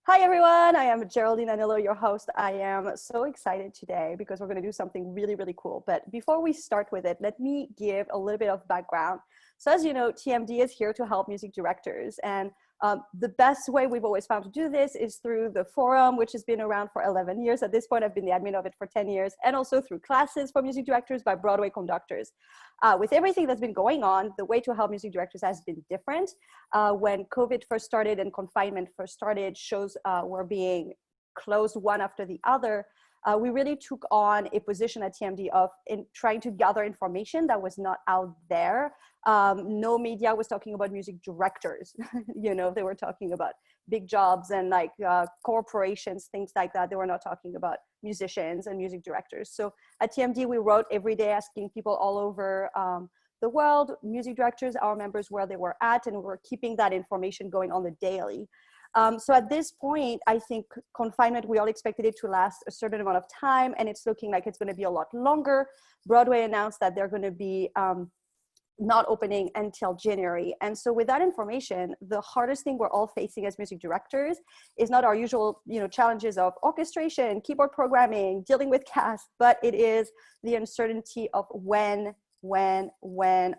Hi everyone, I am Geraldine Anillo, your host. I am so excited today because we're going to do something really, really cool. But before we start with it, let me give a little bit of background. So as you know, TMD is here to help music directors. And the best way we've always found to do this is through the forum, which has been around for 11 years. At this point, I've been the admin of it for 10 years, and also through classes for music directors by Broadway conductors. With everything that's been going on, the way to help music directors has been different. When COVID first started and confinement first started, shows were being closed one after the other. We really took on a position at TMD of trying to gather information that was not out there. No media was talking about music directors. They were talking about big jobs and like corporations, things like that. They were not talking about musicians and music directors. So at TMD, we wrote every day asking people all over the world, music directors, our members, where they were at, and we were keeping that information going on the daily. So at this point, I think confinement, we all expected it to last a certain amount of time, and it's looking like it's going to be a lot longer. Broadway announced that they're going to be not opening until January. And so with that information, the hardest thing we're all facing as music directors is not our usual, challenges of orchestration, keyboard programming, dealing with cast, but it is the uncertainty of when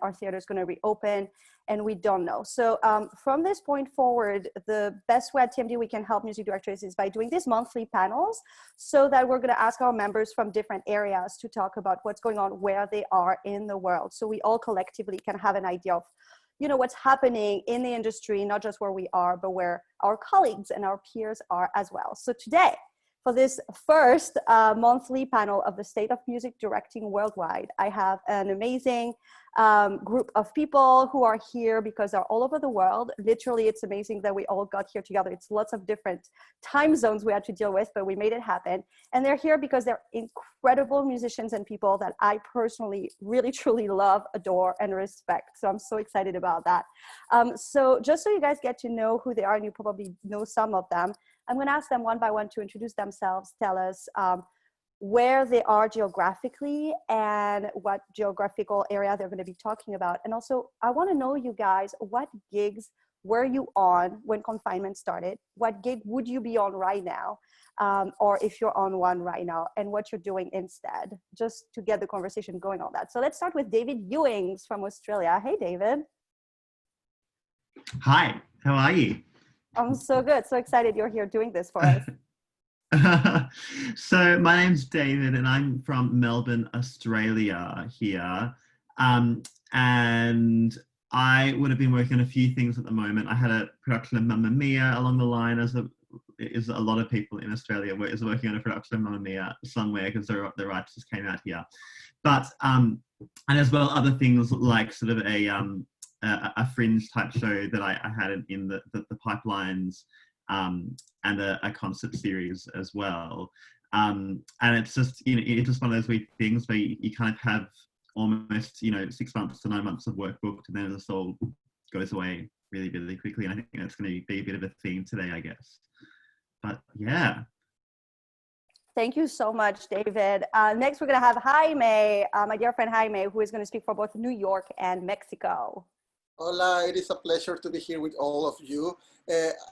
our theater is going to reopen, and we don't know. So from this point forward, the best way at TMD we can help music directors is by doing these monthly panels, so that we're going to ask our members from different areas to talk about what's going on, where they are in the world. So we all collectively can have an idea of, what's happening in the industry, not just where we are, but where our colleagues and our peers are as well. So today, for this first monthly panel of the state of music directing worldwide, I have an amazing group of people who are here because they're all over the world. Literally, it's amazing that we all got here together. It's lots of different time zones we had to deal with, but we made it happen. And they're here because they're incredible musicians and people that I personally really, truly love, adore, and respect. So I'm so excited about that. So just so you guys get to know who they are, and you probably know some of them, I'm going to ask them one by one to introduce themselves, tell us where they are geographically and what geographical area they're going to be talking about. And also, I want to know, you guys, what gigs were you on when confinement started? What gig would you be on right now? Or if you're on one right now, and what you're doing instead, just to get the conversation going on that. So let's start with David Ewings from Australia. Hey, David. Hi, how are you? I'm so good. So excited you're here doing this for us. So my name's David and I'm from Melbourne, Australia here. And I would have been working on a few things at the moment. I had a production of Mamma Mia along the line, as a lot of people in Australia is working on a production of Mamma Mia somewhere, because the rights just came out here. But and as well other things like sort of a fringe type show that I had in the pipelines, and a concert series as well. And it's just, it's just one of those weird things where you kind of have almost, 6 months to 9 months of work booked, and then this all goes away really, really quickly. And I think that's going to be a bit of a theme today, I guess. But yeah. Thank you so much, David. Next, we're going to have Jaime, my dear friend Jaime, who is going to speak for both New York and Mexico. Hola, it is a pleasure to be here with all of you.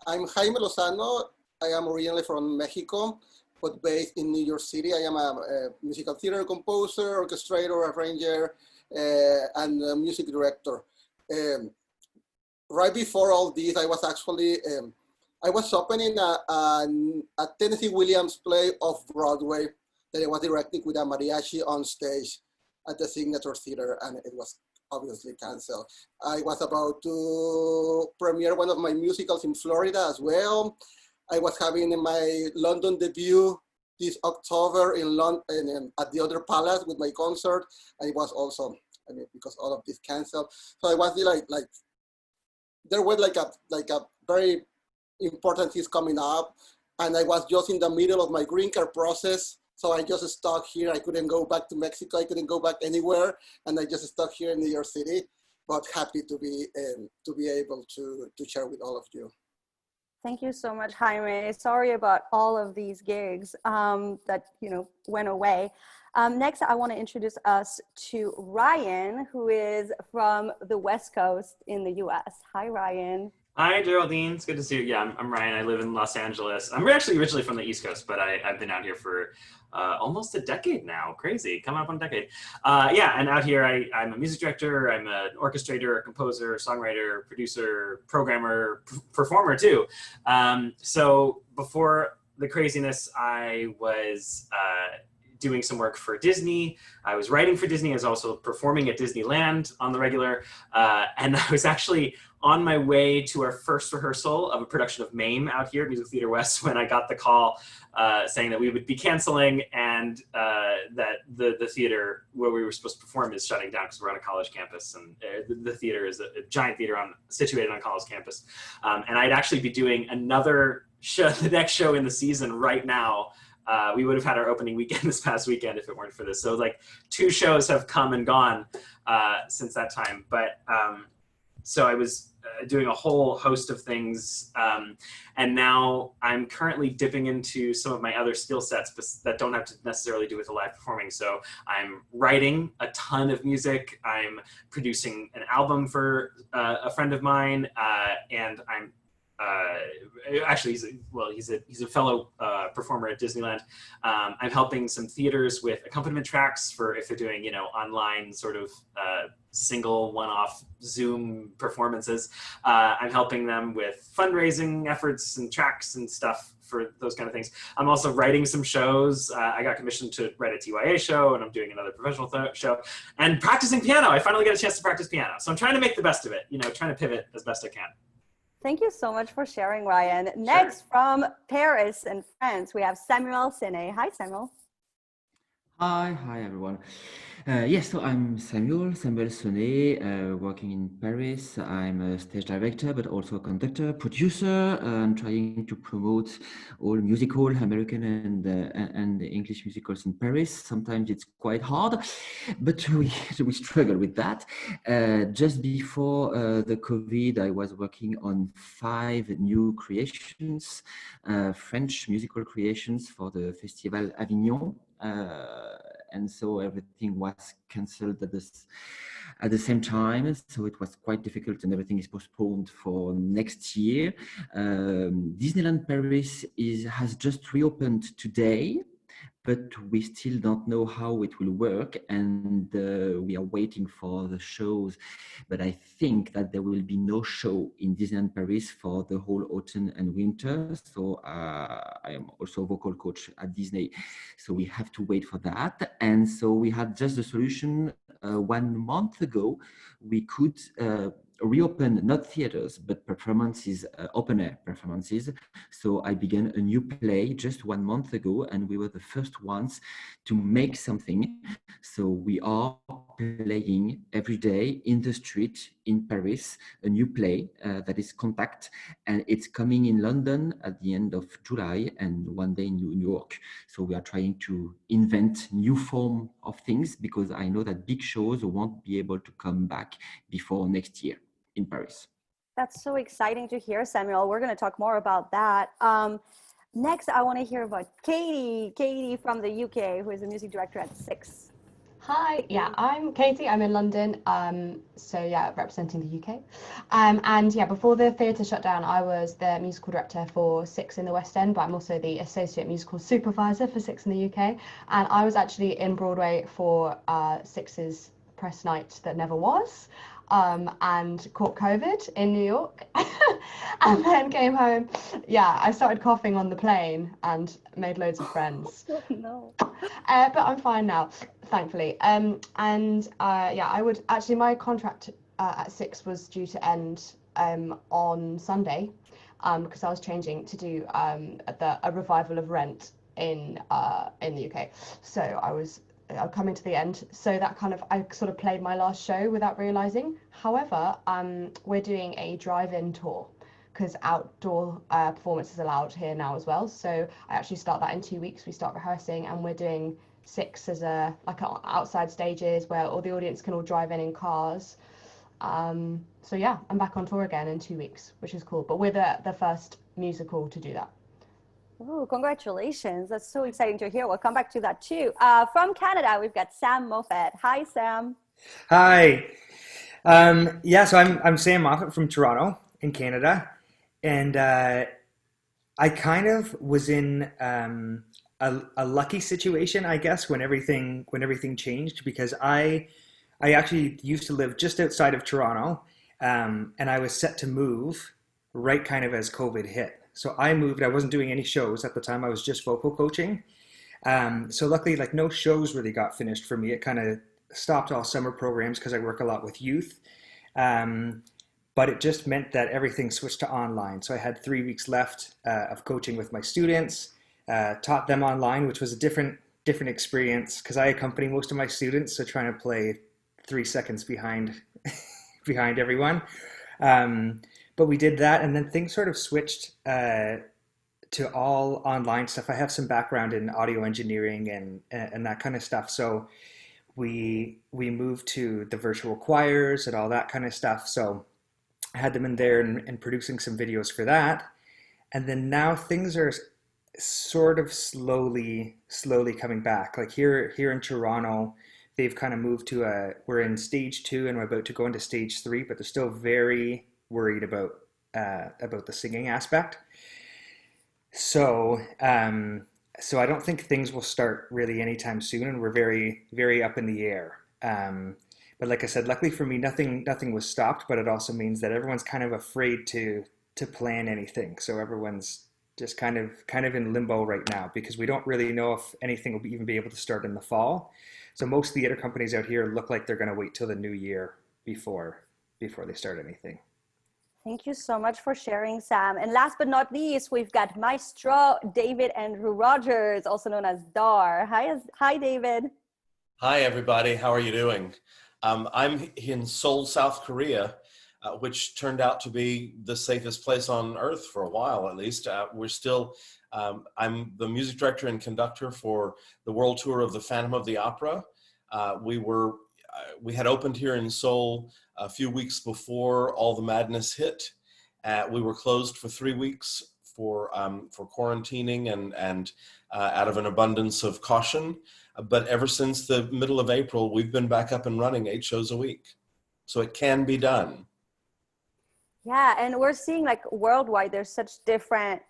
I'm Jaime Lozano. I am originally from Mexico, but based in New York City. I am a musical theater composer, orchestrator, arranger, and a music director. Right before all this, I was actually, I was opening a Tennessee Williams play off Broadway that I was directing with a mariachi on stage at the Signature Theater, and it was obviously canceled. I was about to premiere one of my musicals in Florida as well. I was having my London debut this October in London at the Other Palace with my concert, and it was also, because all of this canceled. So I was like there was like a very important things coming up, and I was just in the middle of my green card process. So I just stuck here. I couldn't go back to Mexico. I couldn't go back anywhere, and I just stuck here in New York City. But happy to be able to share with all of you. Thank you so much, Jaime. Sorry about all of these gigs that went away. Next, I want to introduce us to Ryan, who is from the West Coast in the U.S. Hi, Ryan. Hi, Geraldine. It's good to see you. Yeah, I'm Ryan. I live in Los Angeles. I'm actually originally from the East Coast, but I've been out here for almost a decade now. Crazy, coming up on a decade. Yeah, and out here I'm a music director. I'm an orchestrator, composer, songwriter, producer, programmer, performer too. So before the craziness, I was doing some work for Disney. I was writing for Disney. I was also performing at Disneyland on the regular. And I was actually on my way to our first rehearsal of a production of MAME out here at Musical Theater West when I got the call saying that we would be canceling and that the theater where we were supposed to perform is shutting down because we're on a college campus. And the theater is a giant theater situated on college campus. And I'd actually be doing another show, the next show in the season right now. We would have had our opening weekend this past weekend if it weren't for this. So like 2 shows have come and gone since that time. But so I was doing a whole host of things. And now I'm currently dipping into some of my other skill sets that don't have to necessarily do with the live performing. So I'm writing a ton of music. I'm producing an album for a friend of mine. And I'm actually he's a fellow performer at Disneyland. I'm helping some theaters with accompaniment tracks for if they're doing online sort of single one-off Zoom performances. I'm helping them with fundraising efforts and tracks and stuff for those kind of things. I'm also writing some shows. I got commissioned to write a TYA show, and I'm doing another professional show, and practicing piano. I finally got a chance to practice piano, so I'm trying to make the best of it. Trying to pivot as best I can. Thank you so much for sharing, Ryan. Next, from Paris and France, we have Samuel Sene. Hi, Samuel. Hi everyone. Yes, so I'm Samuel Sonnet, working in Paris. I'm a stage director, but also a conductor, producer, and trying to promote all musical, American and English musicals in Paris. Sometimes it's quite hard, but we struggle with that. Just before the COVID, I was working on 5 new creations, French musical creations for the Festival Avignon. And so everything was cancelled at the same time. So it was quite difficult, and everything is postponed for next year. Disneyland Paris has just reopened today, but we still don't know how it will work, and we are waiting for the shows. But I think that there will be no show in Disneyland Paris for the whole autumn and winter. So I am also a vocal coach at Disney, so we have to wait for that. And so we had just a solution 1 month ago. We could reopen not theaters but performances, open air performances. So I began a new play just 1 month ago, and we were the first ones to make something. So we are playing every day in the street in Paris, a new play that is Contact, and it's coming in London at the end of July and one day in New York. So we are trying to invent new form of things, because I know that big shows won't be able to come back before next year in Paris. That's so exciting to hear, Samuel. We're going to talk more about that. Next, I want to hear about Katie from the UK, who is a music director at Six. Hi, yeah, I'm Katie. I'm in London, so yeah, representing the UK. And yeah, before the theatre shut down, I was the musical director for Six in the West End, but I'm also the associate musical supervisor for Six in the UK. And I was actually in Broadway for Six's press night that never was. And caught COVID in New York and then came home. Yeah, I started coughing on the plane and made loads of friends. No. But I'm fine now, thankfully. Yeah, I would actually, my contract at Six was due to end on Sunday because I was changing to do a revival of Rent in the UK. So I'm coming to the end, so that I sort of played my last show without realizing. However, we're doing a drive-in tour because outdoor performance is allowed here now as well. So I actually start that in 2 weeks. We start rehearsing, and we're doing Six as outside stages where all the audience can all drive in cars. So yeah, I'm back on tour again in 2 weeks, which is cool. But we're the first musical to do that. Oh, congratulations. That's so exciting to hear. We'll come back to that too. From Canada, we've got Sam Moffat. Hi, Sam. Hi. So I'm Sam Moffat from Toronto in Canada. And I kind of was in a lucky situation, I guess, when everything changed, because I actually used to live just outside of Toronto, and I was set to move right kind of as COVID hit. So I moved. I wasn't doing any shows at the time. I was just vocal coaching. So luckily, like no shows really got finished for me. It kind of stopped all summer programs because I work a lot with youth. But it just meant that everything switched to online. So I had 3 weeks left of coaching with my students, taught them online, which was a different experience because I accompany most of my students, so trying to play 3 seconds behind behind everyone. But we did that, and then things sort of switched to all online stuff. I have some background in audio engineering and that kind of stuff, so we moved to the virtual choirs and all that kind of stuff. So I had them in there and producing some videos for that. And then now things are sort of slowly coming back. Like here in Toronto, they've kind of moved to we're in stage 2 and we're about to go into stage 3, but they're still very worried about the singing aspect. So so I don't think things will start really anytime soon, and we're very up in the air. But like I said, luckily for me, nothing was stopped, but it also means that everyone's kind of afraid to plan anything. So everyone's just kind of in limbo right now because we don't really know if anything will even be able to start in the fall. So most theater companies out here look like they're going to wait till the new year before they start anything. Thank you so much for sharing, Sam. And last but not least, we've got Maestro David Andrew Rogers, also known as Dar. Hi, David. Hi, everybody. How are you doing? I'm in Seoul, South Korea, which turned out to be the safest place on earth for a while, at least. We're still, I'm the music director and conductor for the world tour of the Phantom of the Opera. We had opened here in Seoul a few weeks before all the madness hit. We were closed for 3 weeks for quarantining and out of an abundance of caution. But ever since the middle of April, we've been back up and running 8 shows a week. So it can be done. Yeah, and we're seeing like worldwide, there's such different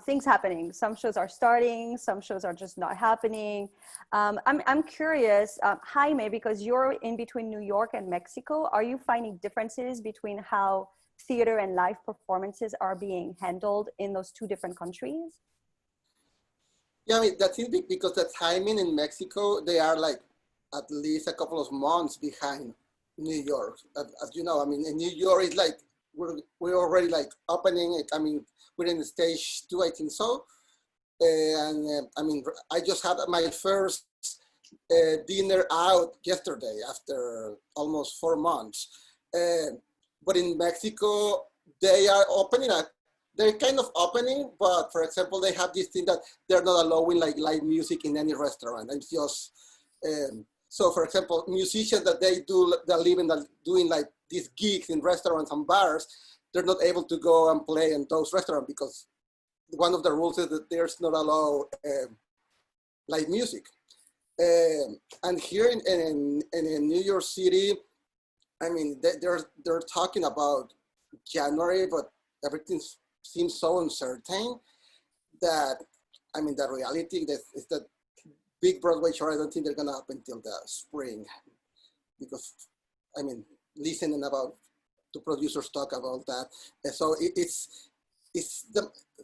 things happening. Some shows are starting, some shows are just not happening. I'm curious, Jaime, because you're in between New York and Mexico, are you finding differences between how theater and live performances are being handled in those 2 different countries? Yeah, I mean, that's big because the timing in Mexico, they are like at least a couple of months behind New York. As you know, I mean, in New York, it's like we're already like opening it. I mean, we're in stage 2, I think so. And I mean, I just had my first dinner out yesterday after almost 4 months. But in Mexico, they are opening up. They're kind of opening, but for example, they have this thing that they're not allowing like live music in any restaurant. And just so, for example, musicians that live in doing like these gigs in restaurants and bars, they're not able to go and play in those restaurants because one of the rules is that there's not allowed live music. And here in New York City, I mean, they're talking about January, but everything seems so uncertain that, I mean, the reality is that big Broadway show, I don't think they're gonna happen until the spring, because, I mean, listening to producers talk about that. And so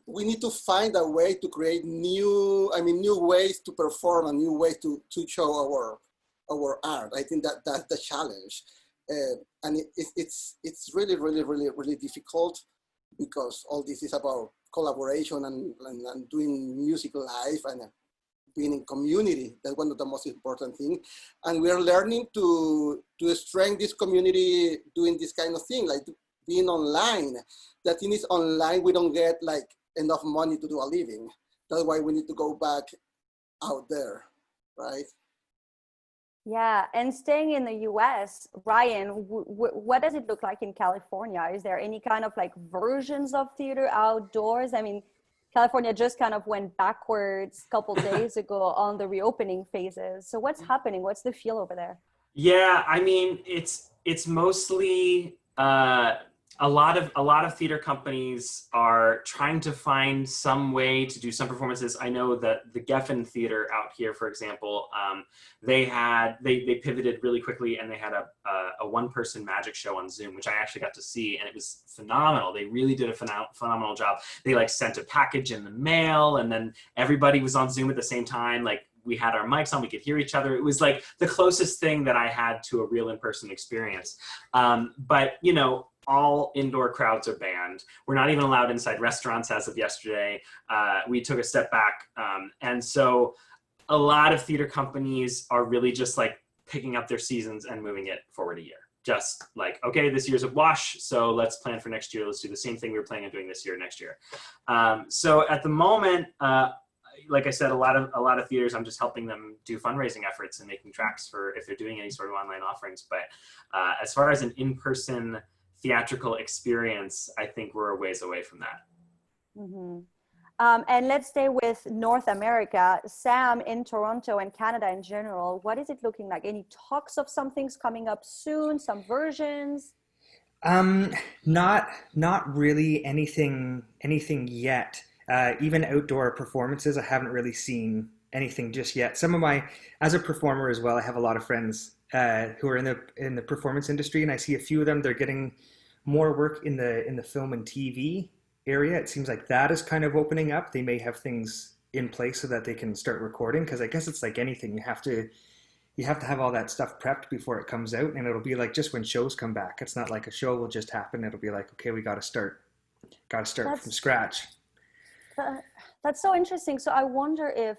we need to find a way to create new ways to perform and new ways to show our art. I think that's the challenge. And it's really, really, really, really difficult because all this is about collaboration and doing music live and being in community. That's one of the most important things. And we're learning to strengthen this community doing this kind of thing, like being online. The thing is online, we don't get like enough money to do a living. That's why we need to go back out there, right? Yeah, and staying in the US, Ryan, what does it look like in California? Is there any kind of like versions of theater outdoors? I mean, California just kind of went backwards a couple days ago on the reopening phases. So what's happening? What's the feel over there? Yeah, I mean, it's mostly a lot of theater companies are trying to find some way to do some performances. I know that the Geffen Theater out here, for example, they pivoted really quickly, and they had a one-person magic show on Zoom, which I actually got to see, and it was phenomenal. They really did a phenomenal job. They like sent a package in the mail, and then everybody was on Zoom at the same time. Like, we had our mics on, we could hear each other. It was like the closest thing that I had to a real in-person experience. But you know, all indoor crowds are banned. We're not even allowed inside restaurants as of yesterday. We took a step back. And so a lot of theater companies are really just like picking up their seasons and moving it forward a year. Just like, okay, this year's a wash, so let's plan for next year. Let's do the same thing we were planning on doing this year, next year. So at the moment, like I said, a lot of theaters, I'm just helping them do fundraising efforts and making tracks for if they're doing any sort of online offerings. But as far as an in-person theatrical experience, I think we're a ways away from that. Mm-hmm. And let's stay with North America. Sam, in Toronto and Canada in general, what is it looking like? Any talks of some things coming up soon, some versions? Not really anything yet. Even outdoor performances, I haven't really seen anything just yet. As a performer as well, I have a lot of friends who are in the performance industry, and I see a few of them. They're getting more work in the film and TV area. It seems like that is kind of opening up. They may have things in place so that they can start recording, because I guess it's like anything. You have to have all that stuff prepped before it comes out, and it'll be like just when shows come back. It's not like a show will just happen. It'll be like, okay, we got to start from scratch. That's so interesting. So I wonder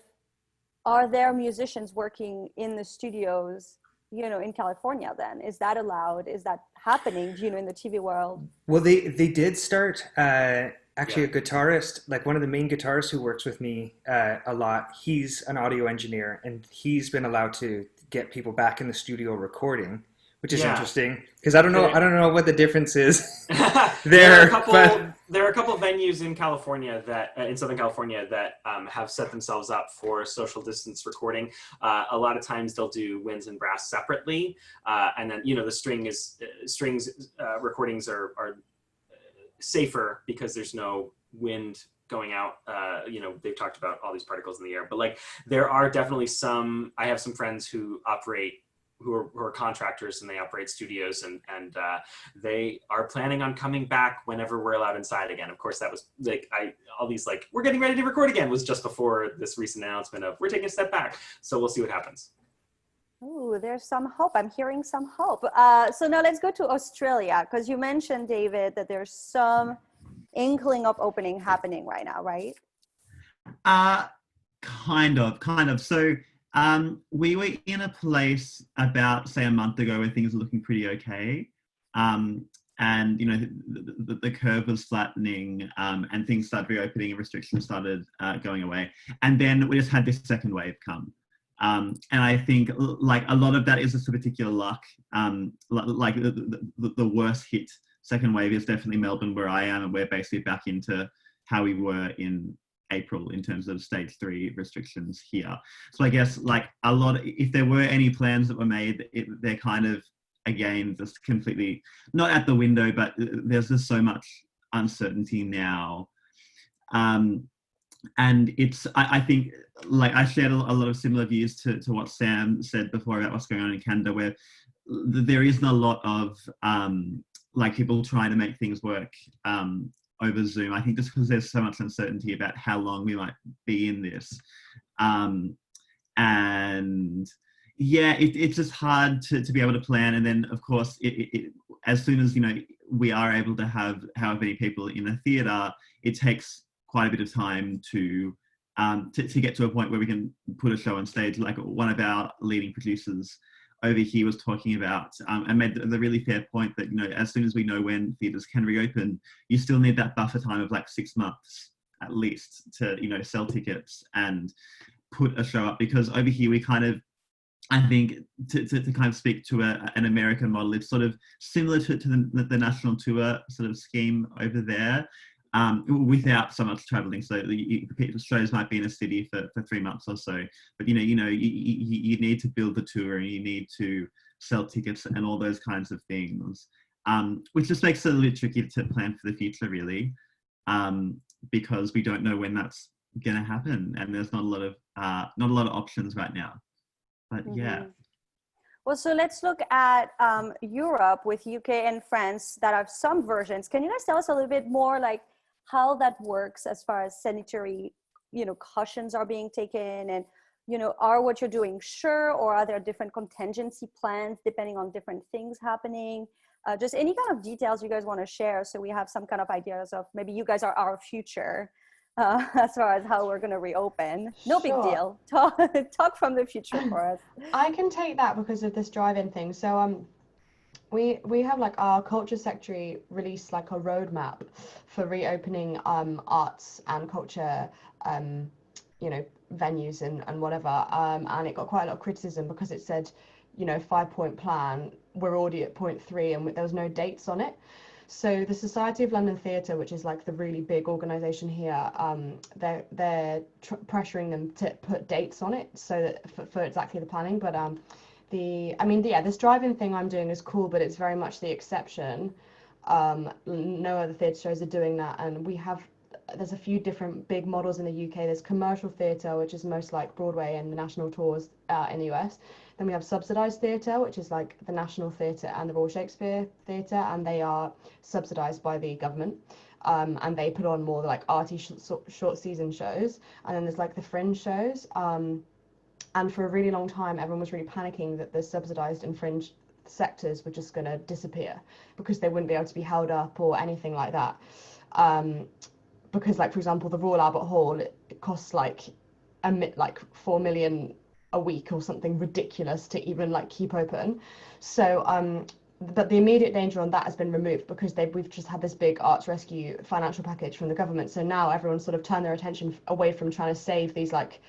are there musicians working in the studios, you know, in California then? Is that allowed? Is that happening, you know, in the TV world? Well, they did start, actually a guitarist, like one of the main guitarists who works with me a lot. He's an audio engineer, and he's been allowed to get people back in the studio recording, which is interesting, because I don't know what the difference is there. There are a couple venues in California in Southern California that have set themselves up for social distance recording. A lot of times they'll do winds and brass separately, and then, you know, the strings recordings are safer because there's no wind going out. You know, they've talked about all these particles in the air, but like there are definitely I have some friends who are contractors, and they operate studios, and they are planning on coming back whenever we're allowed inside again. Of course, that was like all these like, we're getting ready to record again, was just before this recent announcement of we're taking a step back. So we'll see what happens. Oh, there's some hope. I'm hearing some hope. So now let's go to Australia, because you mentioned, David, that there's some inkling of opening happening right now, right? Kind of. So we were in a place about, say, a month ago where things were looking pretty okay. And, you know, the curve was flattening, and things started reopening and restrictions started going away. And then we just had this second wave come. And I think like a lot of that is just a particular luck. Like the worst hit second wave is definitely Melbourne, where I am, and we're basically back into how we were in April in terms of stage 3 restrictions here. So I guess like if there were any plans that were made, they're kind of, again, just completely not at the window, but there's just so much uncertainty now. And it's, I think, like I shared a lot of similar views to what Sam said before about what's going on in Canada, where there isn't a lot of like people trying to make things work over Zoom. I think just because there's so much uncertainty about how long we might be in this. And yeah, it's just hard to be able to plan. And then of course, as soon as, you know, we are able to have however many people in a theatre, it takes quite a bit of time to get to a point where we can put a show on stage. Like one of our leading producers over here was talking about and made the really fair point that, you know, as soon as we know when theatres can reopen, you still need that buffer time of like 6 months at least to, you know, sell tickets and put a show up. Because over here we kind of, I think, to kind of speak to an American model, it's sort of similar to the national tour sort of scheme over there, without so much traveling. So the shows might be in a city for 3 months or so, but you need to build the tour, and you need to sell tickets and all those kinds of things. which just makes it a little bit tricky to plan for the future, really, because we don't know when that's going to happen, and there's not a lot of options right now. But yeah. Well, so let's look at Europe with UK and France that have some versions. Can you guys tell us a little bit more, like how that works as far as sanitary, cautions are being taken, and are what you're doing sure, or are there different contingency plans depending on different things happening? Just any kind of details you guys want to share, so we have some kind of ideas of maybe you guys are our future as far as how we're going to reopen. No big deal. Talk from the future for us. I can take that because of this drive-in thing. So we have like our culture secretary released like a roadmap for reopening arts and culture venues and whatever, and it got quite a lot of criticism because it said 5-point plan, we're already at point 3 and there was no dates on it. So the Society of London Theatre, which is like the really big organisation here, they're pressuring them to put dates on it so that for exactly the planning. But this drive-in thing I'm doing is cool, but it's very much the exception. No other theatre shows are doing that, and there's a few different big models in the UK. There's commercial theatre, which is most like Broadway and the national tours in the US. Then we have subsidised theatre, which is like the National Theatre and the Royal Shakespeare Theatre, and they are subsidised by the government. And they put on more like arty short season shows. And then there's like the fringe shows. And for a really long time, everyone was really panicking that the subsidised and fringe sectors were just going to disappear because they wouldn't be able to be held up or anything like that. Because like, for example, the Royal Albert Hall, it costs like 4 million a week or something ridiculous to even like keep open. So but the immediate danger on that has been removed because we've just had this big arts rescue financial package from the government. So now everyone's sort of turned their attention away from trying to save these like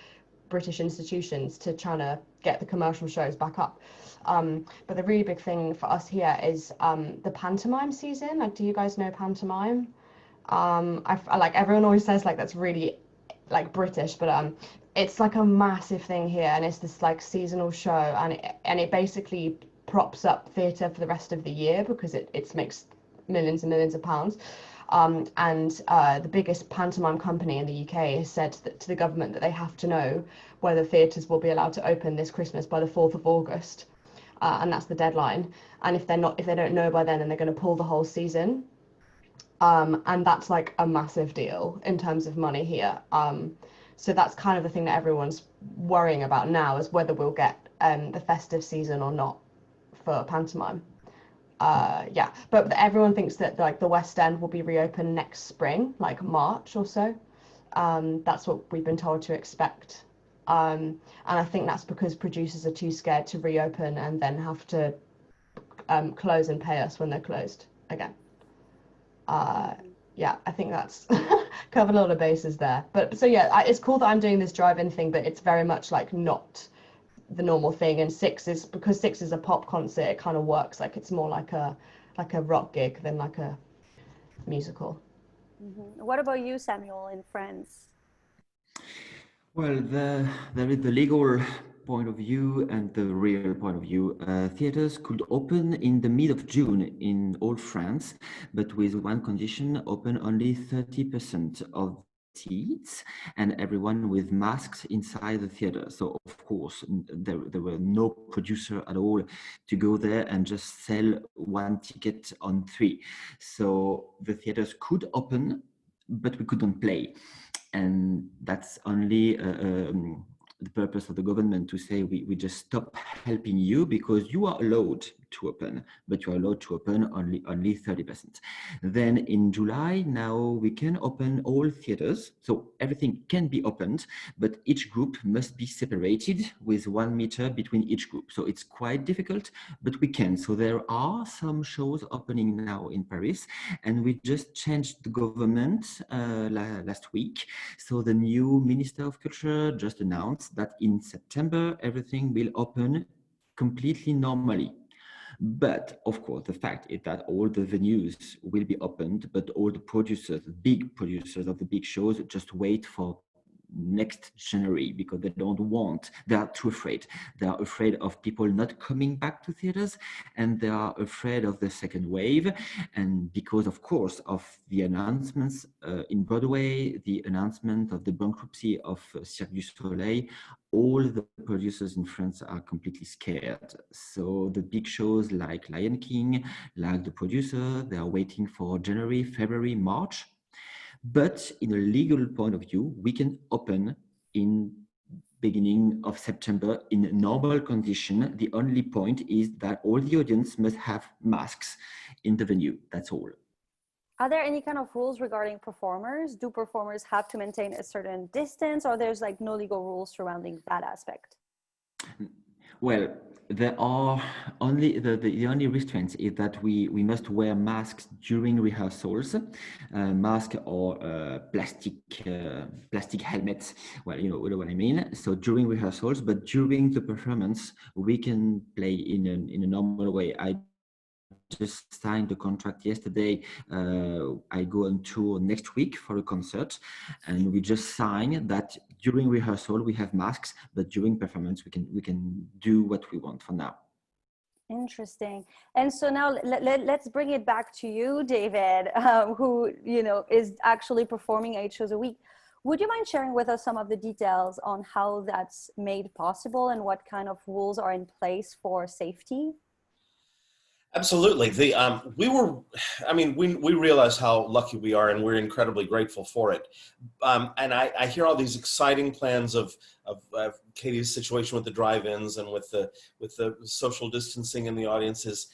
British institutions to trying to get the commercial shows back up. But the really big thing for us here is the pantomime season. Like, do you guys know pantomime? I like, everyone always says like that's really like British, but it's like a massive thing here, and it's this like seasonal show, and it basically props up theatre for the rest of the year because it makes millions and millions of pounds. The biggest pantomime company in the UK has said to the government that they have to know whether theatres will be allowed to open this Christmas by the 4th of August, and that's the deadline. And if they don't know by then they're going to pull the whole season. And that's like a massive deal in terms of money here. So that's kind of the thing that everyone's worrying about now, is whether we'll get the festive season or not for pantomime. But everyone thinks that like the West End will be reopened next spring, like March or so. That's what we've been told to expect. And I think that's because producers are too scared to reopen and then have to close and pay us when they're closed again. I think that's covered a lot of bases there. But so yeah, it's cool that I'm doing this drive-in thing, but it's very much like not the normal thing. And Six is a pop concert, it kind of works like it's more like a rock gig than like a musical. What about you, Samuel, in France? Well, there is the legal point of view and the real point of view. Theaters could open in the mid of June in all France, but with one condition: open only 30% of seats and everyone with masks inside the theater. So of course there were no producer at all to go there and just sell one ticket on 3. So the theaters could open, but we couldn't play. And that's only the purpose of the government to say we just stop helping you because you are allowed to open, but you are allowed to open only 30%. Then in July, now we can open all theaters. So everything can be opened, but each group must be separated with 1 meter between each group. So it's quite difficult, but we can. So there are some shows opening now in Paris, and we just changed the government last week. So the new Minister of Culture just announced that in September, everything will open completely normally. But of course, the fact is that all the venues will be opened, but all the producers, the big producers of the big shows, just wait for next January because they don't want, they are too afraid. They are afraid of people not coming back to theaters, and they are afraid of the second wave. And because, of course, of the announcements in Broadway, the announcement of the bankruptcy of Cirque du Soleil, all the producers in France are completely scared. So the big shows like Lion King, like the producer, they are waiting for January, February, March. But in a legal point of view, we can open in beginning of September in normal condition. The only point is that all the audience must have masks in the venue. That's all. Are there any kind of rules regarding performers? Do performers have to maintain a certain distance, or there's like no legal rules surrounding that aspect? Well, there are only the only restraints is that we must wear masks during rehearsals, mask or plastic helmets. Well, you know what I mean. So during rehearsals, but during the performance, we can play in a normal way. I just signed the contract yesterday. I go on tour next week for a concert, and we just signed that during rehearsal we have masks, but during performance we can do what we want for now. Interesting. And so now let's bring it back to you, David, who is actually performing 8 shows a week. Would you mind sharing with us some of the details on how that's made possible and what kind of rules are in place for safety? Absolutely. We realize how lucky we are, and we're incredibly grateful for it. And I hear all these exciting plans of Katie's situation with the drive-ins and with the social distancing in the audiences.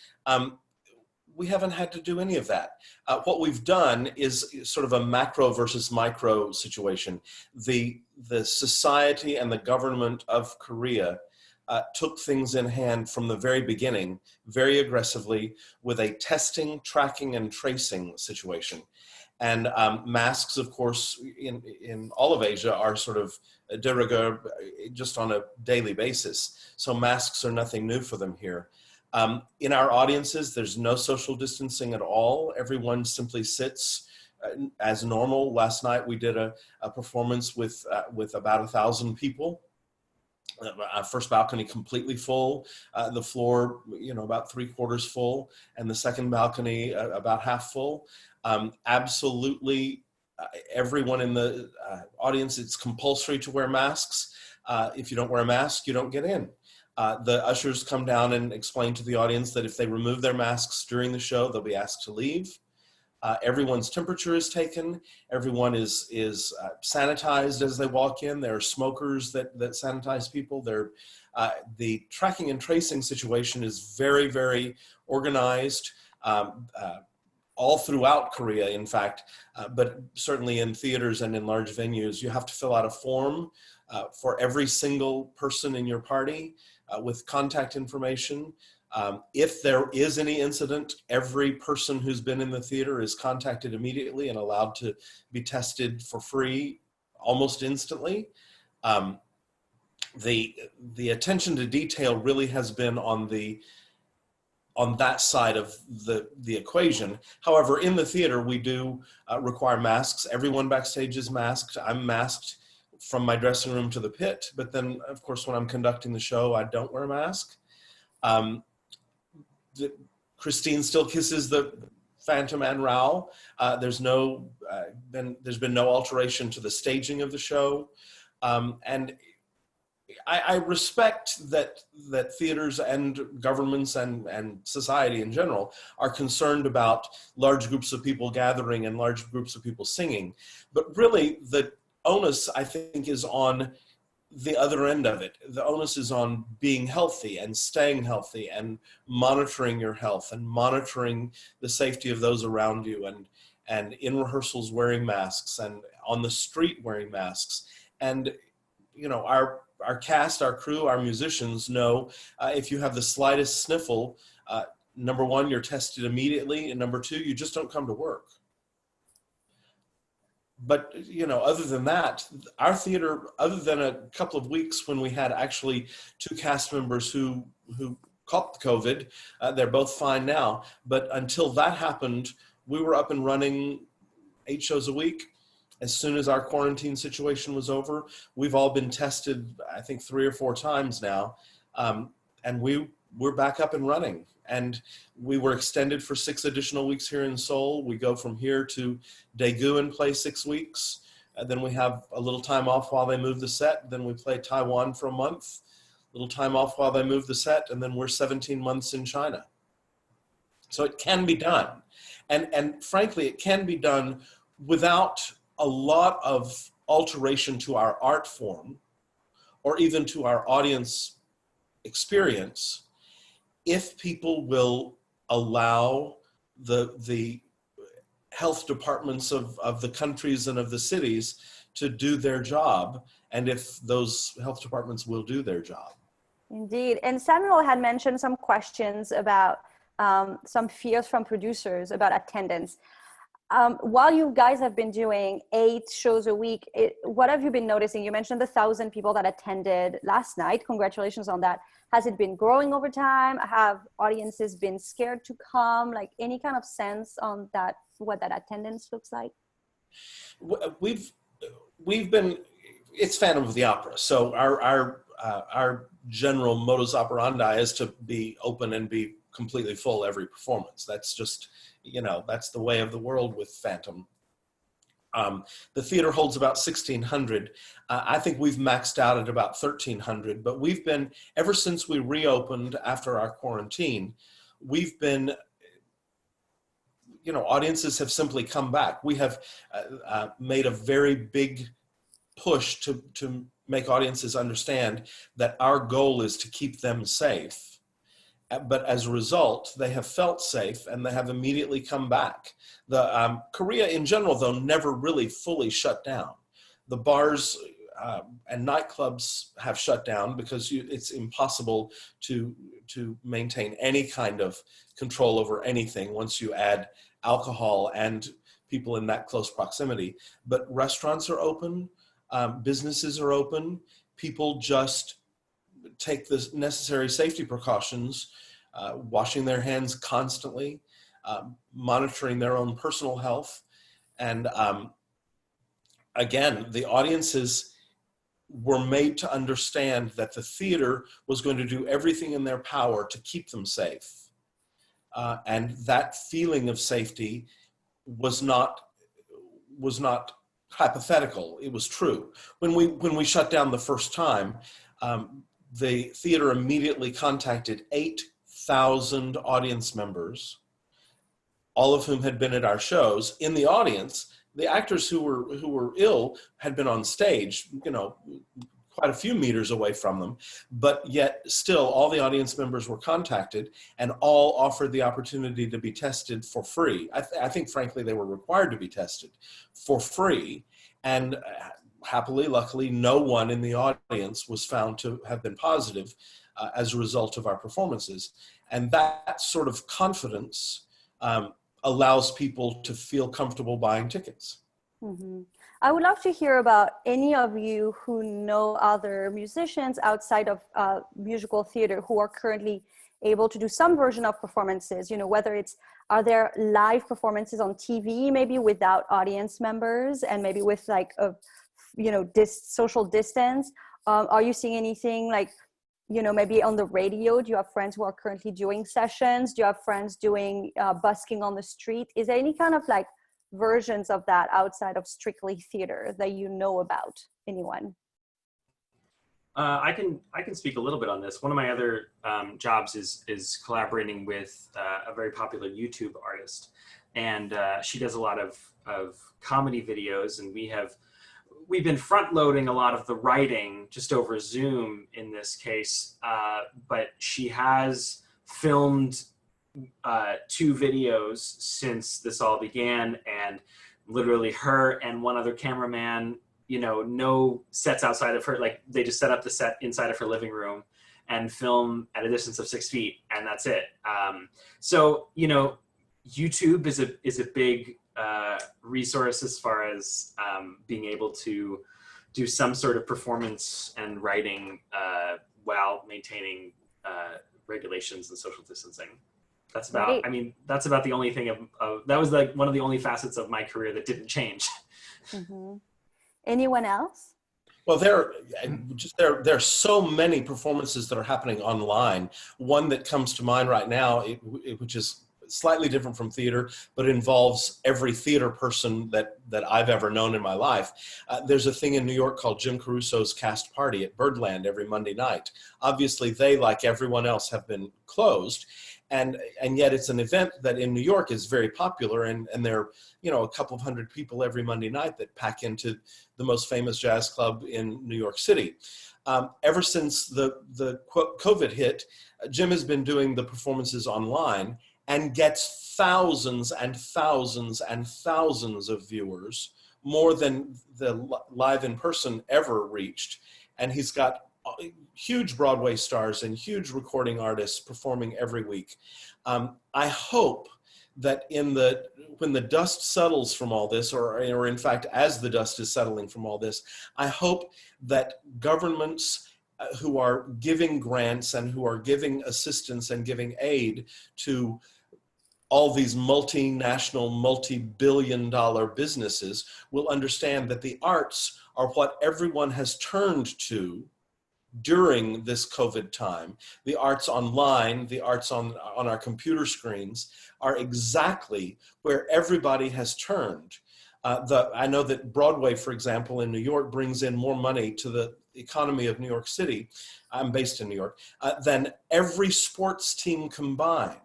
We haven't had to do any of that. What we've done is sort of a macro versus micro situation. The society and the government of Korea took things in hand from the very beginning, very aggressively, with a testing, tracking, and tracing situation. And masks, of course, in all of Asia are sort of de rigueur, just on a daily basis. So masks are nothing new for them here. In our audiences, there's no social distancing at all. Everyone simply sits as normal. Last night we did a performance with about 1,000 people. First balcony completely full, the floor, about 3/4 full, and the second balcony about half full. Absolutely, everyone in the audience, it's compulsory to wear masks. If you don't wear a mask, you don't get in. The ushers come down and explain to the audience that if they remove their masks during the show, they'll be asked to leave. Everyone's temperature is taken. Everyone is sanitized as they walk in. There are smokers that sanitize people. The tracking and tracing situation is very, very organized all throughout Korea, in fact, but certainly in theaters and in large venues. You have to fill out a form for every single person in your party with contact information. If there is any incident, every person who's been in the theater is contacted immediately and allowed to be tested for free almost instantly. The attention to detail really has been on that side of the equation. However, in the theater, we do require masks. Everyone backstage is masked. I'm masked from my dressing room to the pit, but then, of course, when I'm conducting the show, I don't wear a mask. Christine still kisses the Phantom and Raoul. There's been no alteration to the staging of the show, and I respect that theaters and governments and society in general are concerned about large groups of people gathering and large groups of people singing, but really the onus, I think, is on the other end of it. The onus is on being healthy and staying healthy and monitoring your health and monitoring the safety of those around you, and in rehearsals wearing masks and on the street wearing masks. And our cast, our crew, our musicians know if you have the slightest sniffle, number one, you're tested immediately, and number two, you just don't come to work. But, other than that, our theater, other than a couple of weeks when we had actually 2 cast members who caught the COVID, they're both fine now. But until that happened, we were up and running 8 shows a week. as soon as our quarantine situation was over. We've all been tested, I think 3 or 4 times now, and we're back up and running. And we were extended for 6 additional weeks here in Seoul. We go from here to Daegu and play 6 weeks. Then we have a little time off while they move the set. Then we play Taiwan for a month, little time off while they move the set, and then we're 17 months in China. So it can be done. And frankly, it can be done without a lot of alteration to our art form or even to our audience experience if people will allow the health departments of the countries and of the cities to do their job, and if those health departments will do their job. Indeed. And Samuel had mentioned some questions about some fears from producers about attendance. While you guys have been doing 8 shows a week, what have you been noticing? You mentioned the 1,000 people that attended last night. Congratulations on that. Has it been growing over time? Have audiences been scared to come? Like any kind of sense on that, what that attendance looks like? We've been, it's Phantom of the Opera. So our general modus operandi is to be open and be completely full every performance. That's just, that's the way of the world with Phantom. The theater holds about 1,600. I think we've maxed out at about 1,300, but we've been, ever since we reopened after our quarantine, we've been, audiences have simply come back. We have made a very big push to make audiences understand that our goal is to keep them safe. But as a result, they have felt safe and they have immediately come back. Korea in general, though, never really fully shut down. The bars and nightclubs have shut down because it's impossible to maintain any kind of control over anything once you add alcohol and people in that close proximity. But restaurants are open, businesses are open, people just take the necessary safety precautions, washing their hands constantly, monitoring their own personal health. And again, the audiences were made to understand that the theater was going to do everything in their power to keep them safe. And that feeling of safety was not hypothetical, it was true. When we shut down the first time, the theater immediately contacted 8,000 audience members, all of whom had been at our shows. In the audience, the actors who were ill had been on stage, quite a few meters away from them, but yet still all the audience members were contacted and all offered the opportunity to be tested for free. I think, frankly, they were required to be tested for free. And happily, luckily, no one in the audience was found to have been positive as a result of our performances. And that sort of confidence allows people to feel comfortable buying tickets. Mm-hmm. I would love to hear about any of you who know other musicians outside of musical theater who are currently able to do some version of performances, whether are there live performances on TV, maybe without audience members and maybe with like a, social distance? Are you seeing anything like, maybe on the radio? Do you have friends who are currently doing sessions? Do you have friends doing busking on the street? Is there any kind of like versions of that outside of strictly theater that you know about? Anyone? I can speak a little bit on this. One of my other jobs is collaborating with a very popular YouTube artist, and she does a lot of comedy videos, and we've been front loading a lot of the writing just over Zoom in this case, but she has filmed 2 videos since this all began, and literally her and one other cameraman, no sets outside of her, like they just set up the set inside of her living room and film at a distance of 6 feet, and that's it. So YouTube is a big resource as far as being able to do some sort of performance and writing while maintaining regulations and social distancing. That's about, that's about the only thing that was like one of the only facets of my career that didn't change. Mm-hmm. Anyone else? Well, there are so many performances that are happening online. One that comes to mind right now, which is slightly different from theater, but involves every theater person that I've ever known in my life. There's a thing in New York called Jim Caruso's Cast Party at Birdland every Monday night. Obviously, they, like everyone else, have been closed. And yet it's an event that in New York is very popular, and there are, a couple of hundred people every Monday night that pack into the most famous jazz club in New York City. Ever since the COVID hit, Jim has been doing the performances online and gets thousands and thousands and thousands of viewers, more than the live in person ever reached. And he's got huge Broadway stars and huge recording artists performing every week. I hope that when the dust settles from all this, or in fact, as the dust is settling from all this, I hope that governments who are giving grants and who are giving assistance and giving aid to all these multinational, multi-billion-dollar businesses will understand that the arts are what everyone has turned to during this COVID time. The arts online, the arts on our computer screens are exactly where everybody has turned. I know that Broadway, for example, in New York brings in more money to the economy of New York City, I'm based in New York, than every sports team combined.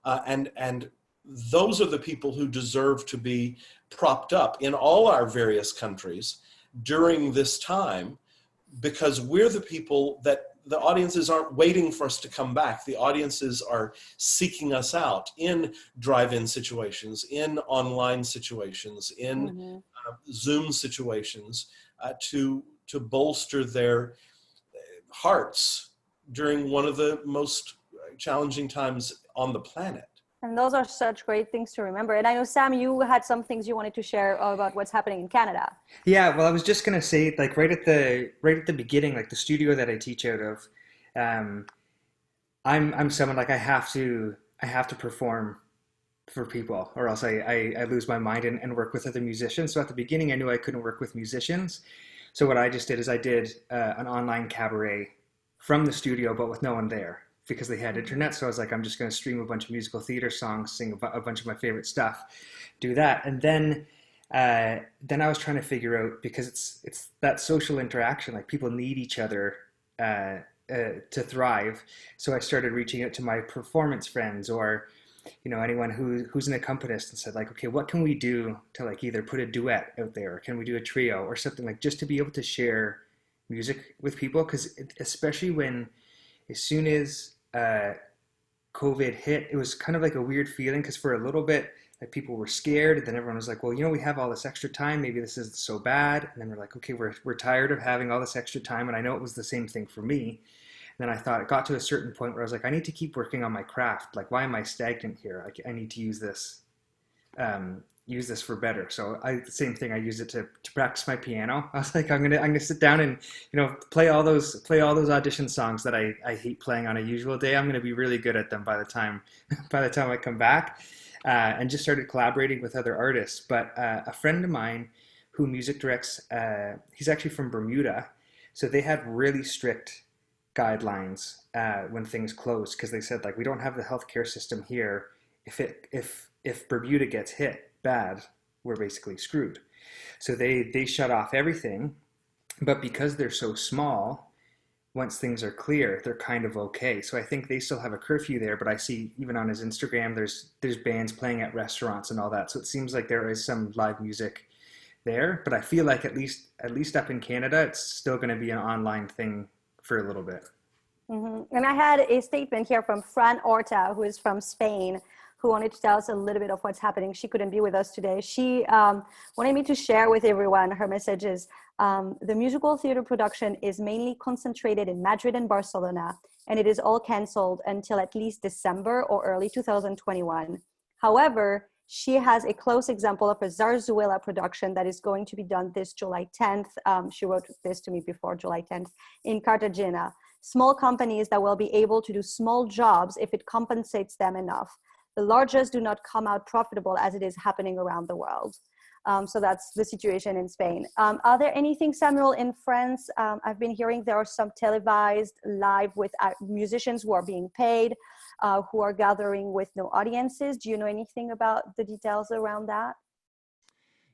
And those are the people who deserve to be propped up in all our various countries during this time, because we're the people that the audiences aren't waiting for us to come back. The audiences are seeking us out in drive-in situations, in online situations, in Zoom situations, to bolster their hearts during one of the most challenging times on the planet. And those are such great things to remember. And I know, Sam, you had some things you wanted to share about what's happening in Canada. Yeah, well, I was just gonna say, like right at the beginning, like the studio that I teach out of, I'm someone like I have to perform for people, or else I lose my mind and work with other musicians. So at the beginning, I knew I couldn't work with musicians. So what I just did is I did an online cabaret from the studio, but with no one there, because they had internet. So I was like, I'm just going to stream a bunch of musical theater songs, sing a bunch of my favorite stuff, do that. And then I was trying to figure out, because it's that social interaction, like people need each other to thrive. So I started reaching out to my performance friends, or anyone who's an accompanist, and said like, okay, what can we do to like either put a duet out there, or can we do a trio or something, like just to be able to share music with people. Because especially as soon as COVID hit, it was kind of like a weird feeling, because for a little bit, like people were scared, and then everyone was like, well, we have all this extra time, maybe this isn't so bad. And then we're like, okay, we're tired of having all this extra time. And I know it was the same thing for me. And then I thought, it got to a certain point where I was like, I need to keep working on my craft. Like, why am I stagnant here? I need to use this for better. So the same thing, I used it to practice my piano. I was like, I'm gonna sit down and play all those audition songs that I hate playing on a usual day. I'm gonna be really good at them by the time I come back, and just started collaborating with other artists. But a friend of mine who music directs, he's actually from Bermuda, so they had really strict guidelines when things closed, because they said like, we don't have the healthcare system here. If Bermuda gets hit bad, we're basically screwed. So they shut off everything. But because they're so small, once things are clear, they're kind of okay. So I think they still have a curfew there, but I see even on his Instagram, there's bands playing at restaurants and all that. So it seems like there is some live music there, but I feel like at least up in Canada, it's still going to be an online thing for a little bit. And I had a statement here from Fran Horta, who is from Spain, who wanted to tell us a little bit of what's happening. She couldn't be with us today. She wanted me to share with everyone her message is, the musical theater production is mainly concentrated in Madrid and Barcelona, and it is all canceled until at least December or early 2021. However, she has a close example of a Zarzuela production that is going to be done this July 10th. She wrote this to me before July 10th in Cartagena. Small companies that will be able to do small jobs if it compensates them enough. The largest do not come out profitable, as it is happening around the world. So that's the situation in Spain. Are there anything, Samuel, in France? I've been hearing there are some televised live with musicians who are being paid, who are gathering with no audiences. Do you know anything about the details around that?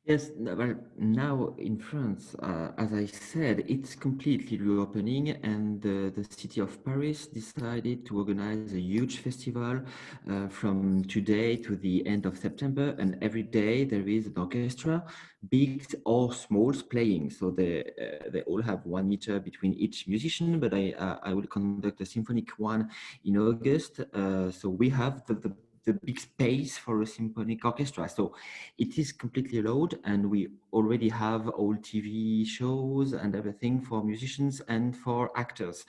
Yes, well, now in France, as I said, it's completely reopening, and the city of Paris decided to organize a huge festival from today to the end of September, and every day there is an orchestra, big or small, playing. So they all have 1 meter between each musician, but I will conduct a symphonic one in August. So we have the big space for a symphonic orchestra. So it is completely allowed, and we already have all TV shows and everything for musicians and for actors.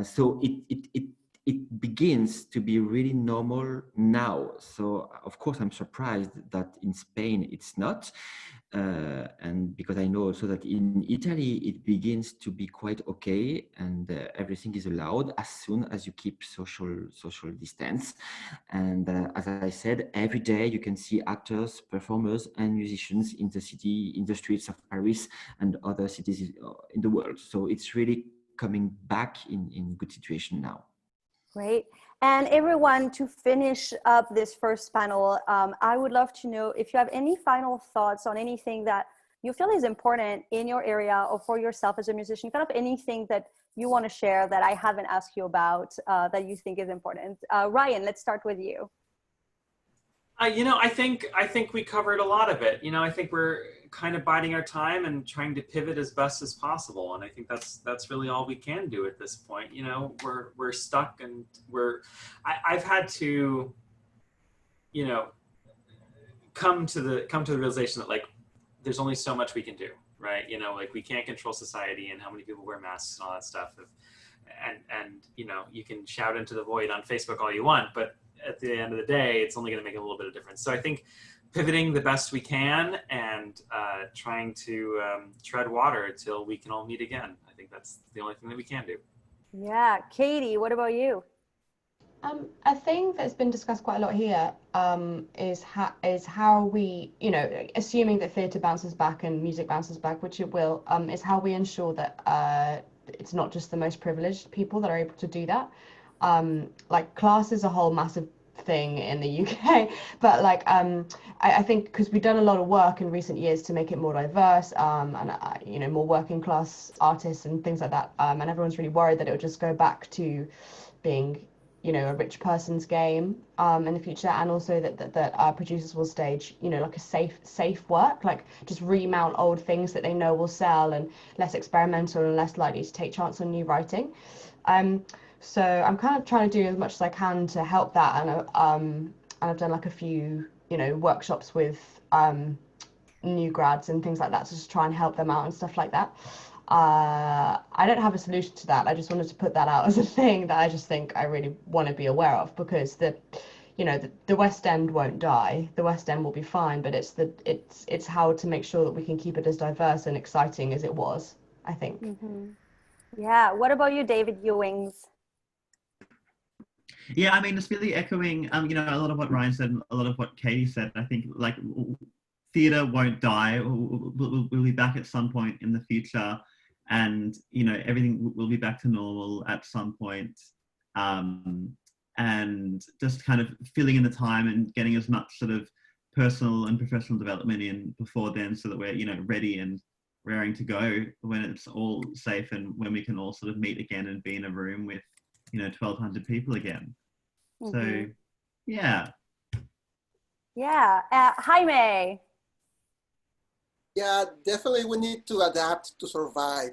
So it begins to be really normal now. So of course I'm surprised that in Spain it's not. And because I know also that in Italy it begins to be quite okay, and everything is allowed as soon as you keep social distance. And as I said, every day you can see actors, performers, and musicians in the city, in the streets of Paris and other cities in the world. So it's really coming back in good situation now. Great. And everyone, to finish up this first panel, I would love to know if you have any final thoughts on anything that you feel is important in your area or for yourself as a musician, kind of anything that you want to share that I haven't asked you about that you think is important. Ryan, let's start with you. I think we covered a lot of it. I think we're kind of biding our time and trying to pivot as best as possible. And I think that's really all we can do at this point. We're stuck, and I've had to, come to the realization that like there's only so much we can do, right? Like we can't control society and how many people wear masks and all that stuff. And you can shout into the void on Facebook all you want, but at the end of the day, it's only going to make a little bit of difference. So I think pivoting the best we can and trying to tread water until we can all meet again. I think that's the only thing that we can do. Yeah. Katie, what about you? A thing that's been discussed quite a lot here is how we, assuming that theatre bounces back and music bounces back, which it will, is how we ensure that it's not just the most privileged people that are able to do that. Like class is a whole massive thing in the UK, but like I think because we've done a lot of work in recent years to make it more diverse and more working class artists and things like that, and everyone's really worried that it would just go back to being a rich person's game in the future, and also that our producers will stage like a safe work, like just remount old things that they know will sell, and less experimental and less likely to take chance on new writing. So I'm kind of trying to do as much as I can to help that, and I've done like a few workshops with new grads and things like that to just try and help them out and stuff like that. I don't have a solution to that. I just wanted to put that out as a thing that I just think I really want to be aware of, because the West End won't die. The West End will be fine, but it's how to make sure that we can keep it as diverse and exciting as it was, I think. Mm-hmm. Yeah. What about you, David Ewings? Yeah, I mean, it's really echoing, a lot of what Ryan said and a lot of what Katie said. I think like theatre won't die. We'll be back at some point in the future, and everything will be back to normal at some point. And just kind of filling in the time and getting as much sort of personal and professional development in before then, so that we're ready and raring to go when it's all safe and when we can all sort of meet again and be in a room with 1,200 people again. Mm-hmm. So yeah Jaime. Yeah, definitely we need to adapt to survive.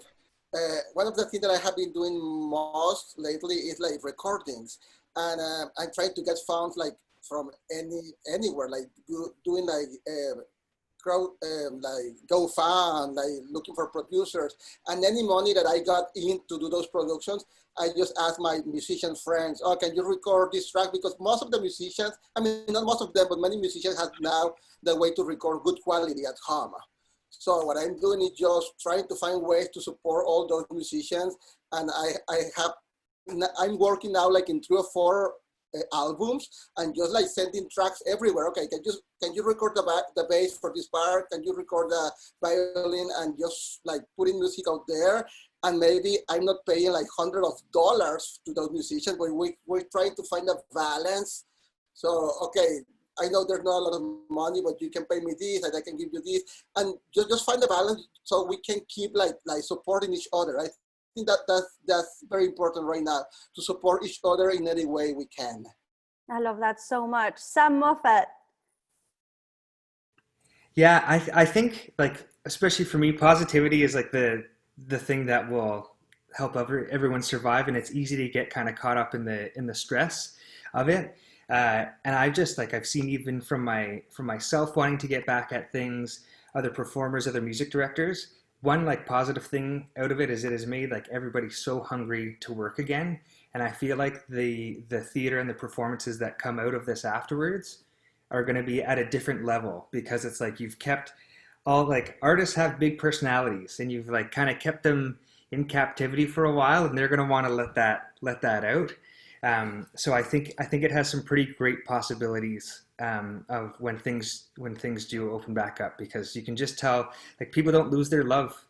One of the things that I have been doing most lately is like recordings, and I'm trying to get funds like from anywhere, like doing like like GoFund, like looking for producers, and any money that I got in to do those productions, I just ask my musician friends, oh, can you record this track? Because most of the musicians, I mean, not most of them, but many musicians have now the way to record good quality at home. So what I'm doing is just trying to find ways to support all those musicians. And I'm working now like in 3 or 4 albums and just like sending tracks everywhere. Okay, can you record the bass for this part? Can you record the violin, and just like putting music out there? And maybe I'm not paying like hundreds of dollars to those musicians, but we're trying to find a balance. So, okay, I know there's not a lot of money, but you can pay me this and I can give you this. And just find a balance so we can keep like supporting each other. I think that's very important right now, to support each other in any way we can. I love that so much. Sam Moffat. Yeah, I think, like, especially for me, positivity is like the thing that will help everyone survive, and it's easy to get kind of caught up in the stress of it. And I've seen, even from myself wanting to get back at things, other performers, other music directors, one like positive thing out of it is it has made like everybody so hungry to work again. And I feel like the theater and the performances that come out of this afterwards are going to be at a different level, because it's like you've kept all, like, artists have big personalities, and you've like kind of kept them in captivity for a while, and they're going to want to let that out. So I think it has some pretty great possibilities of when things do open back up, because you can just tell, like, people don't lose their love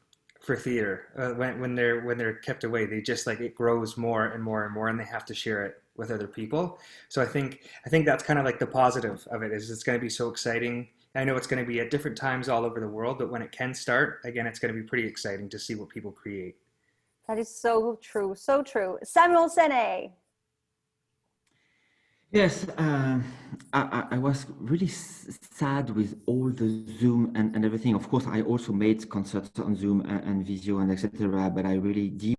for theater when they're kept away. They just, like, it grows more and more and more, and they have to share it with other people. So I think that's kind of like the positive of it, is it's going to be so exciting. I know it's going to be at different times all over the world, but when it can start again, it's going to be pretty exciting to see what people create. That is so true, so true. Samuel Sene. Yes, I was really sad with all the Zoom and everything. Of course, I also made concerts on Zoom and Visio and etc. But I really deep.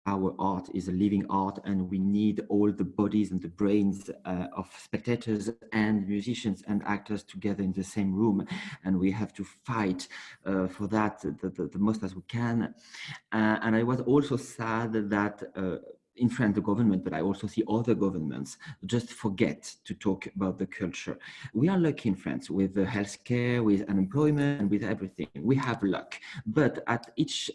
Our art is a living art, and we need all the bodies and the brains of spectators and musicians and actors together in the same room, and we have to fight for that the most as we can. And I was also sad that in France, the government, but I also see other governments just forget to talk about the culture. We are lucky in France with the healthcare, with unemployment, and with everything. We have luck. But at each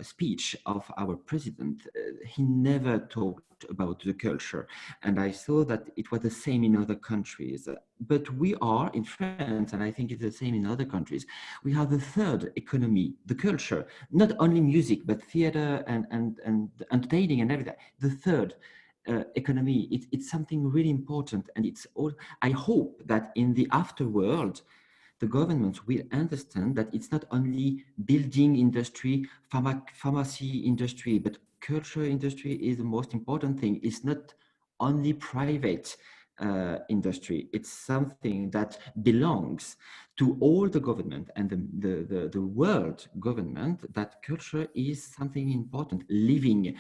speech of our president, he never talked about the culture. And I saw that it was the same in other countries. But we are in France, and I think it's the same in other countries, we have the third economy, the culture, not only music, but theater and entertaining and everything. The third economy, it's something really important. And it's all, I hope that in the afterworld, the government will understand that it's not only building industry, pharmacy industry, but culture industry is the most important thing. It's not only private industry. It's something that belongs to all the government and the world government, that culture is something important, living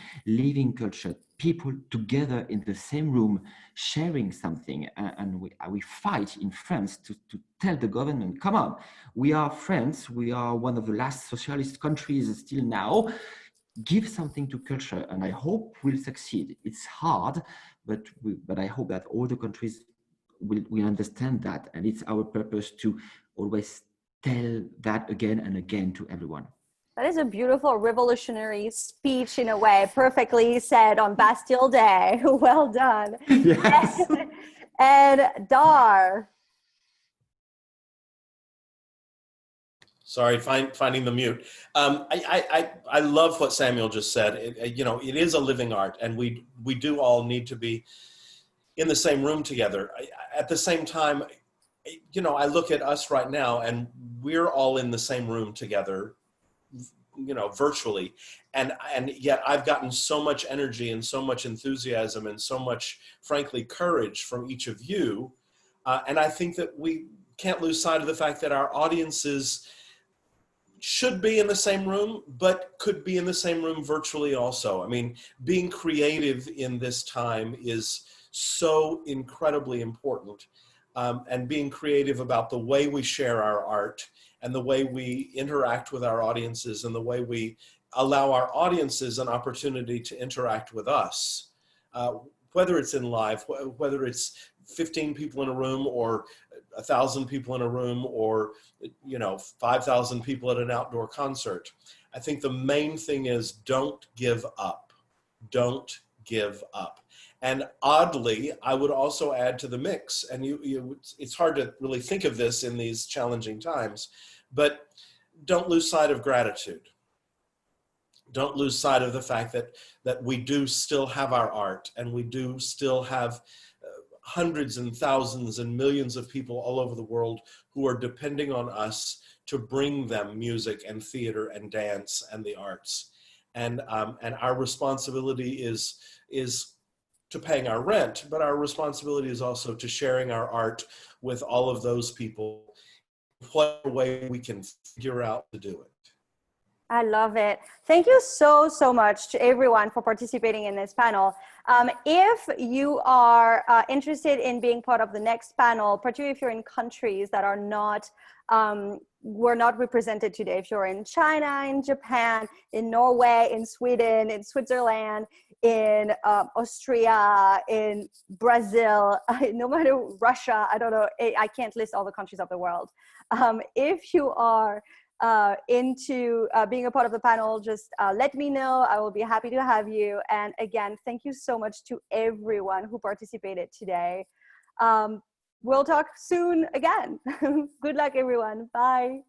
culture, people together in the same room, sharing something. And we fight in France to tell the government, come on, we are France, we are one of the last socialist countries still now, give something to culture, and I hope we'll succeed. It's hard, but I hope that all the countries will understand that, and it's our purpose to always tell that again and again to everyone. That is a beautiful revolutionary speech, in a way, perfectly said on Bastille Day. Well done. Yes. And Dar. Sorry, finding the mute. I love what Samuel just said. It is a living art, and we do all need to be in the same room together. At the same time, I look at us right now, and we're all in the same room together, virtually, and yet I've gotten so much energy and so much enthusiasm and so much, frankly, courage from each of you, and I think that we can't lose sight of the fact that our audiences should be in the same room, but could be in the same room virtually also. I mean, being creative in this time is so incredibly important, and being creative about the way we share our art and the way we interact with our audiences and the way we allow our audiences an opportunity to interact with us, whether it's in live, whether it's 15 people in a room or 1,000 people in a room, or 5,000 people at an outdoor concert. I think the main thing is don't give up. Don't give up. And oddly, I would also add to the mix, and it's hard to really think of this in these challenging times, but don't lose sight of gratitude. Don't lose sight of the fact that we do still have our art, and we do still have hundreds and thousands and millions of people all over the world who are depending on us to bring them music and theater and dance and the arts. And our responsibility is to paying our rent, but our responsibility is also to sharing our art with all of those people, whatever way we can figure out to do it. I love it. Thank you so, so much to everyone for participating in this panel. If you are interested in being part of the next panel, particularly if you're in countries that are not, were not represented today, if you're in China, in Japan, in Norway, in Sweden, in Switzerland, in Austria, in Brazil, no matter Russia, I don't know, I can't list all the countries of the world. If you are into being a part of the panel, just let me know. I will be happy to have you. And again, thank you so much to everyone who participated today. We'll talk soon again. Good luck, everyone. Bye.